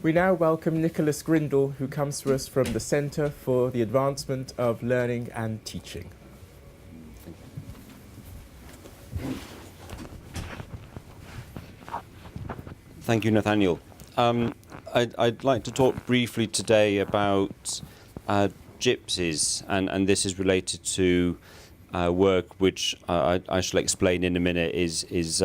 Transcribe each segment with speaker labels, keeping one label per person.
Speaker 1: We now welcome Nicholas Grindle, who comes to us from the Centre for the Advancement of Learning and Teaching.
Speaker 2: Thank you, Nathaniel. I'd like to talk briefly today about gypsies, and this is related to work which I shall explain in a minute is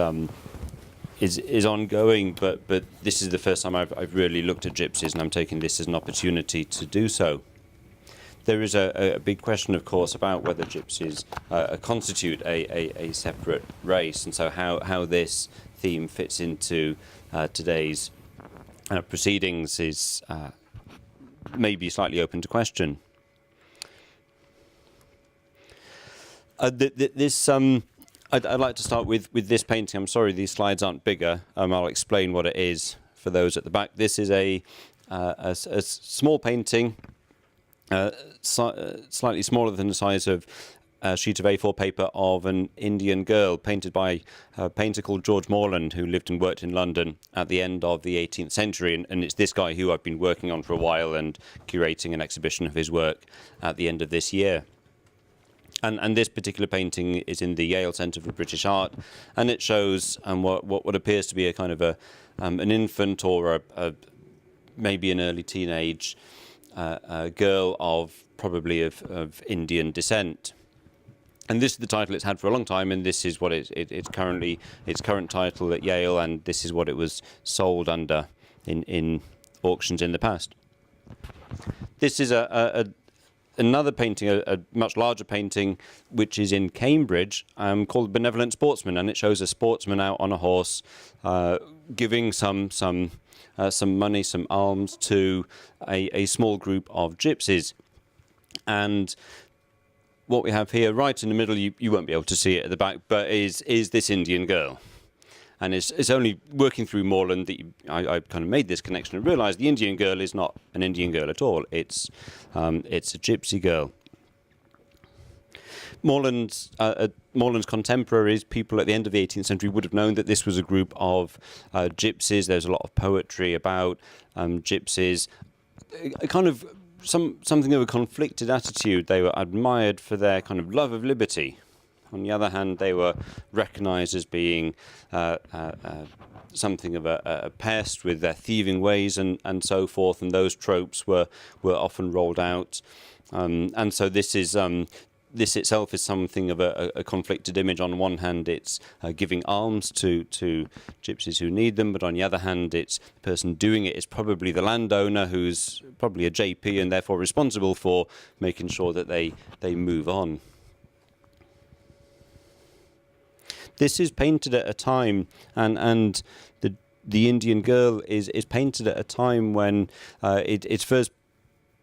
Speaker 2: ongoing, but this is the first time I've really looked at gypsies, and I'm taking this as an opportunity to do so. There is a big question, of course, about whether gypsies constitute a separate race, and so how this theme fits into today's proceedings is maybe slightly open to question. I'd like to start with this painting. I'm sorry these slides aren't bigger. I'll explain what it is for those at the back. This is a small painting, slightly smaller than the size of a sheet of A4 paper, of an Indian girl, painted by a painter called George Morland, who lived and worked in London at the end of the 18th century. And it's this guy who I've been working on for a while and curating an exhibition of his work at the end of this year. And this particular painting is in the Yale Centre for British Art, and it shows what appears to be a kind of an infant or maybe an early teenage girl of probably of Indian descent. And this is the title it's had for a long time, and this is what its current title at Yale, and this is what it was sold under in auctions in the past. This is another painting, a much larger painting, which is in Cambridge, called Benevolent Sportsman, and it shows a sportsman out on a horse, giving some money, some alms to a small group of gypsies. And what we have here, right in the middle, you won't be able to see it at the back, but is this Indian girl. And it's only working through Morland that I kind of made this connection and realised the Indian girl is not an Indian girl at all. It's a gypsy girl. Morland's contemporaries, people at the end of the 18th century, would have known that this was a group of gypsies. There's a lot of poetry about gypsies. Kind of something of a conflicted attitude. They were admired for their kind of love of liberty. On the other hand, they were recognised as being something of a pest with their thieving ways and so forth, and those tropes were often rolled out. And so this itself is something of a conflicted image. On one hand, it's giving alms to gypsies who need them, but on the other hand, it's the person doing it is probably the landowner, who's probably a JP and therefore responsible for making sure that they move on. This is painted at a time, and the Indian girl is painted at a time when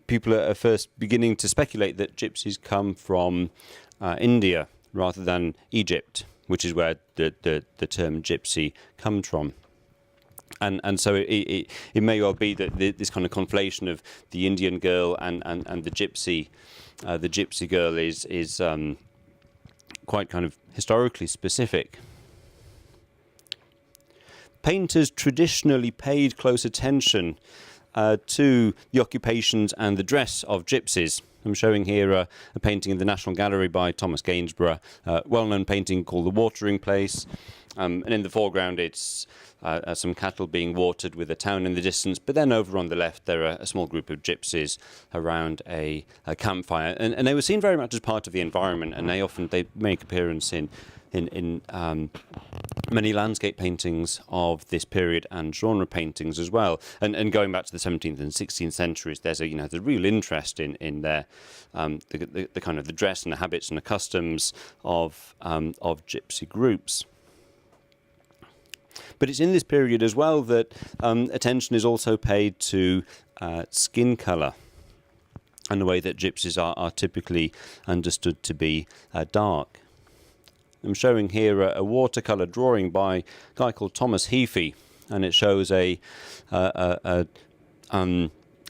Speaker 2: people are first beginning to speculate that gypsies come from India rather than Egypt, which is where the term gypsy comes from. And so it may well be that this kind of conflation of the Indian girl and the gypsy girl is quite kind of historically specific. Painters traditionally paid close attention to the occupations and the dress of gypsies. I'm showing here a painting in the National Gallery by Thomas Gainsborough, a well-known painting called The Watering Place. And in the foreground, it's some cattle being watered with a town in the distance. But then over on the left, there are a small group of gypsies around a campfire. And they were seen very much as part of the environment. And they make appearance in many landscape paintings of this period and genre paintings as well. And going back to the 17th and 16th centuries, there's a real interest in their the kind of the dress and the habits and the customs of gypsy groups. But it's in this period as well that attention is also paid to skin colour and the way that gypsies are typically understood to be dark. I'm showing here a watercolour drawing by a guy called Thomas Heafy, and it shows a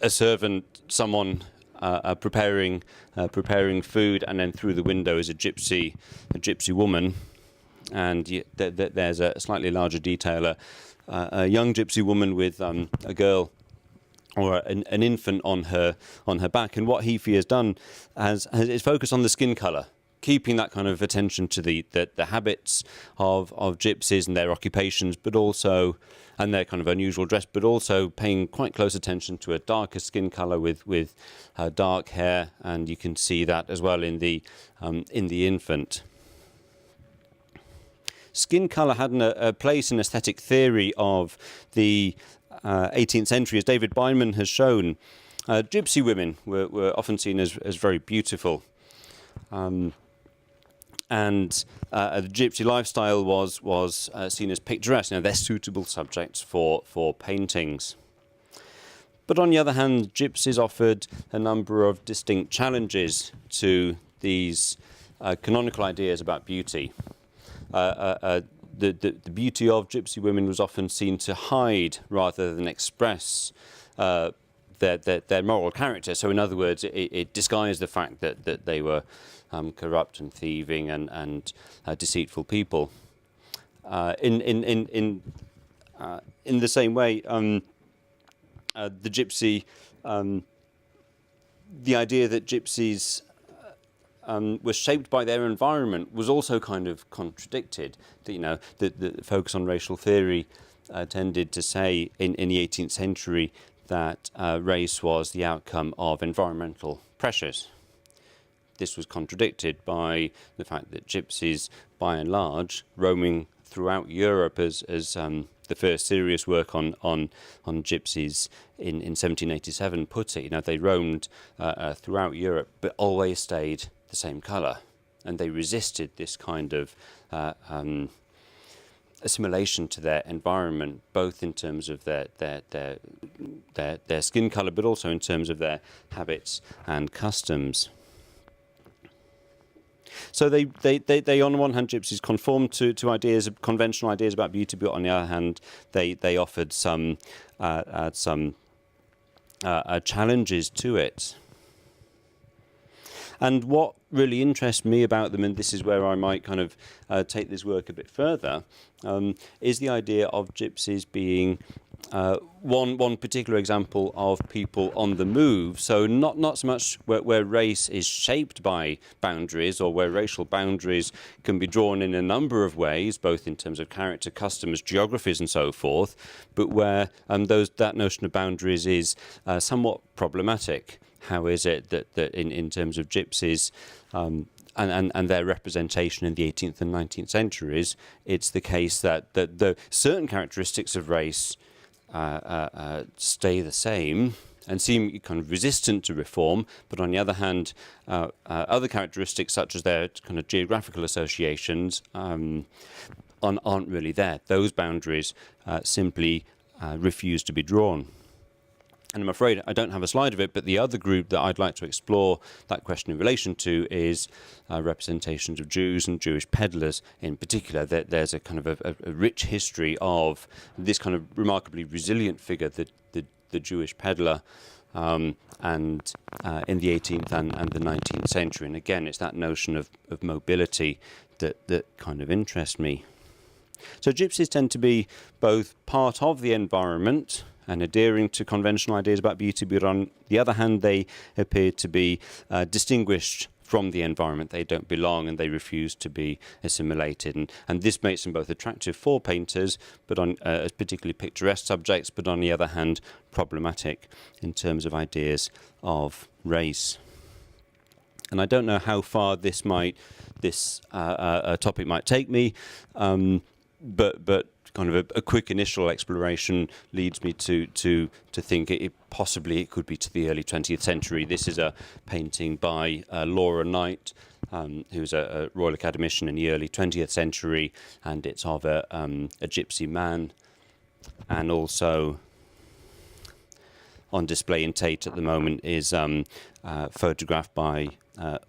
Speaker 2: servant, someone preparing food, and then through the window is a gypsy woman. And there's a slightly larger detail, a young gypsy woman with a girl or an infant on her back. And what Heafy has done is focus on the skin colour, keeping that kind of attention to the habits of gypsies and their occupations, but also, and their kind of unusual dress, but also paying quite close attention to a darker skin colour with dark hair, and you can see that as well in the infant. Skin colour had a place in aesthetic theory of the 18th century, as David Beinman has shown. Gypsy women were often seen as very beautiful. And the gypsy lifestyle was seen as picturesque. They're suitable subjects for paintings. But on the other hand, gypsies offered a number of distinct challenges to these canonical ideas about beauty. The beauty of gypsy women was often seen to hide rather than express their moral character. So in other words, it disguised the fact that they were corrupt and thieving and deceitful people. In the same way, the gypsy, the idea that gypsies was shaped by their environment was also kind of contradicted. The focus on racial theory tended to say in the 18th century that race was the outcome of environmental pressures. This was contradicted by the fact that gypsies, by and large, roaming throughout Europe as the first serious work on gypsies in 1787 put it. They roamed throughout Europe, but always stayed the same colour, and they resisted this kind of assimilation to their environment, both in terms of their skin colour, but also in terms of their habits and customs. So they on the one hand, gypsies conformed to conventional ideas about beauty, but on the other hand, they offered some challenges to it. And what really interests me about them, and this is where I might kind of take this work a bit further, is the idea of gypsies being one particular example of people on the move. So not so much where race is shaped by boundaries, or where racial boundaries can be drawn in a number of ways, both in terms of character, customs, geographies and so forth, but where that notion of boundaries is somewhat problematic. How is it that in terms of gypsies and their representation in the 18th and 19th centuries, it's the case that the certain characteristics of race stay the same and seem kind of resistant to reform, but on the other hand, other characteristics such as their kind of geographical associations aren't really there. Those boundaries simply refuse to be drawn. And I'm afraid I don't have a slide of it, but the other group that I'd like to explore that question in relation to is representations of Jews and Jewish peddlers in particular. There's a kind of a rich history of this kind of remarkably resilient figure, the Jewish peddler, and in the 18th and the 19th century. And again, it's that notion of mobility that kind of interests me. So gypsies tend to be both part of the environment and adhering to conventional ideas about beauty, but on the other hand, they appear to be distinguished from the environment. They don't belong and they refuse to be assimilated. And this makes them both attractive for painters, but as particularly picturesque subjects, but on the other hand, problematic in terms of ideas of race. And I don't know how far this topic might take me, but kind of a quick initial exploration leads me to think it possibly could be to the early 20th century. This is a painting by Laura Knight, who's a Royal Academician in the early 20th century, and it's of a gypsy man, and also on display in Tate at the moment is a photograph by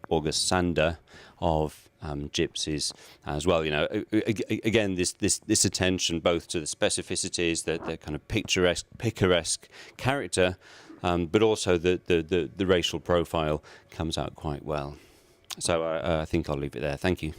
Speaker 2: August Sander of gypsies as well. Again, this attention both to the specificities, the kind of picaresque character, but also the racial profile comes out quite well. So I think I'll leave it there. Thank you.